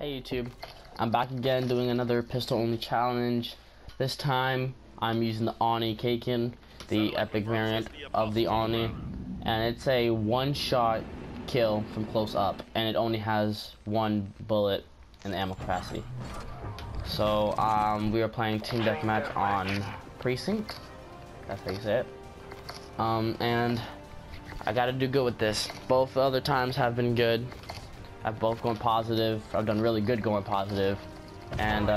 Hey YouTube, I'm back again doing another pistol only challenge. This time I'm using the Oni Kaken, the epic variant of the Oni, and it's a one-shot kill from close up, and it only has one bullet in the ammo capacity. So we are playing team deathmatch on Precinct. That's how you say it. And I gotta do good with this. Both other times have been good. I've both gone positive. I've done really good going positive. And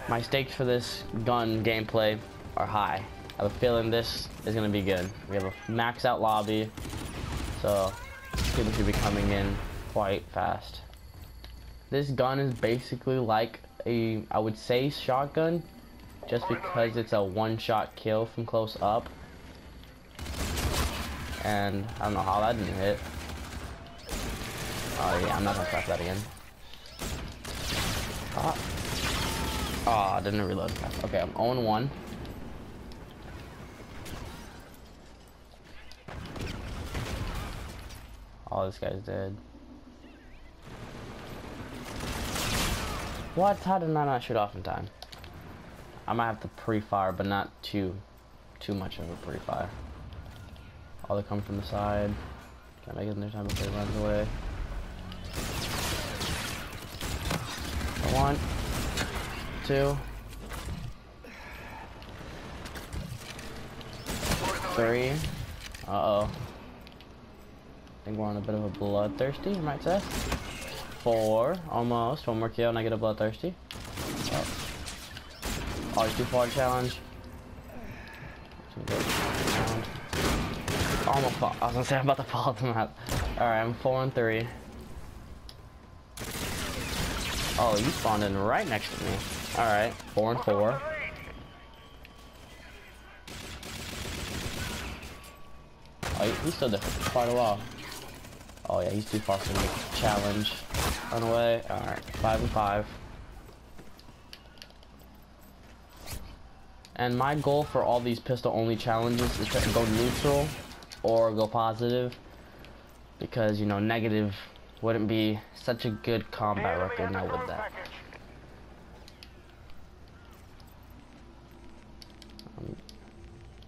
my stakes for this gun gameplay are high. I have a feeling this is gonna be good. We have a max out lobby, so people should be coming in quite fast. This gun is basically like a, I would say, shotgun, just because it's a one-shot kill from close up. And I don't know how that didn't hit. Oh yeah, I'm not gonna try that again. Oh, I didn't reload fast. Okay, I'm 0-1. Oh, this guy's dead. What? How did I not shoot off in time? I might have to pre-fire, but not too much of a pre-fire. Oh, they come from the side. Can't make it in their time before he runs away. 1, 2, 3. Uh-oh. I think we're on a bit of a bloodthirsty, you might say. 4, almost. One more kill and I get a bloodthirsty. Oh, he's too far challenge. Almost fall. I was gonna say I'm about to fall off the map. Alright, I'm 4-3. Oh, you spawned in right next to me. Alright, 4-4. Oh, he stood there for quite a while. Oh yeah, he's too far for me. Challenge. Run away. Alright, 5-5. And my goal for all these pistol only challenges is to go neutral or go positive, because, you know, negative wouldn't be such a good combat record now with that. I'm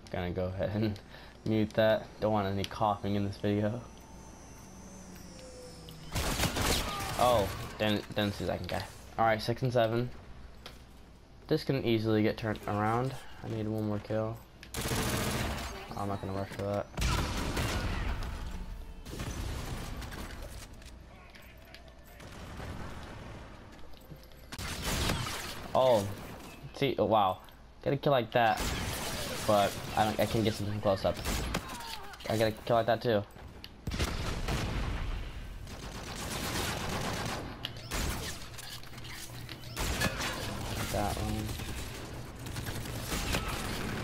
gonna go ahead and mute that. Don't want any coughing in this video. Oh, didn't see the second guy. Alright, 6-7. This can easily get turned around. I need one more kill. I'm not gonna rush for that. Oh, see, oh, wow, get a kill like that, but I can get something close up. I get a kill like that too. Got that one.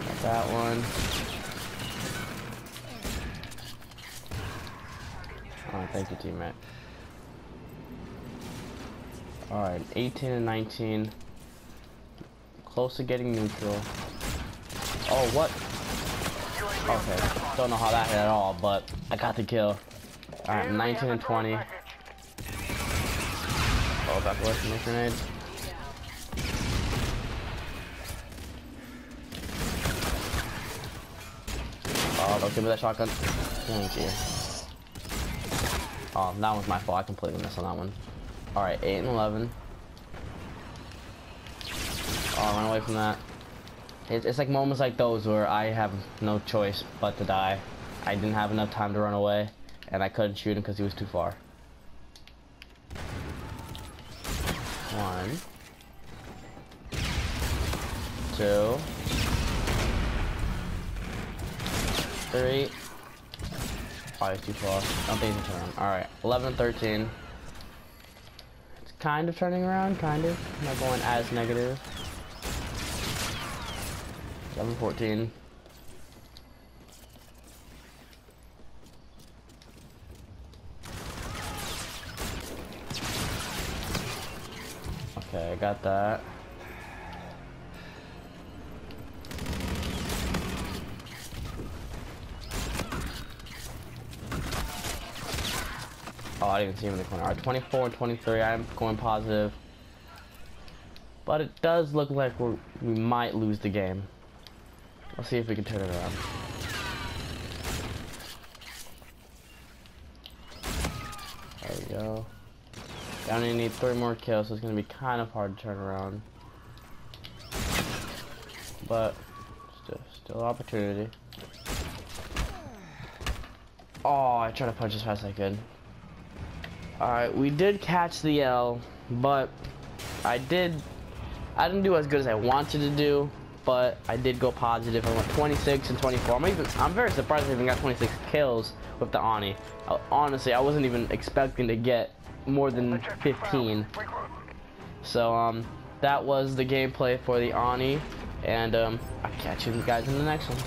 Got that one. Oh, thank you, teammate. All right, 18-19. Close to getting neutral. Oh, what? Okay, don't know how that hit at all, but I got the kill. Alright, 19-20. Oh, back away from the grenade. Oh, don't give me that shotgun. Thank you. Oh, that was my fault. I completely missed on that one. Alright, 8-11. Oh, run away from that. It's like moments like those where I have no choice but to die. I didn't have enough time to run away, and I couldn't shoot him because he was too far. 1, 2, 3. Oh, he's too far. I don't think he can turn around. Alright, 11-13. It's kind of turning around, kind of. I'm not going as negative. 11-14. Okay, I got that. Oh, I didn't see him in the corner. Alright, 24 and 23. I'm going positive. But it does look like we might lose the game. Let's see if we can turn it around. There we go. I only need 3 more kills, so it's gonna be kind of hard to turn around. But still opportunity. Oh, I tried to punch as fast as I could. Alright, we did catch the L, but I didn't do as good as I wanted to do, but I did go positive. I went 26 and 24. I'm very surprised I even got 26 kills with the Oni. Honestly, I wasn't even expecting to get more than 15. So that was the gameplay for the Oni, and I'll catch you guys in the next one.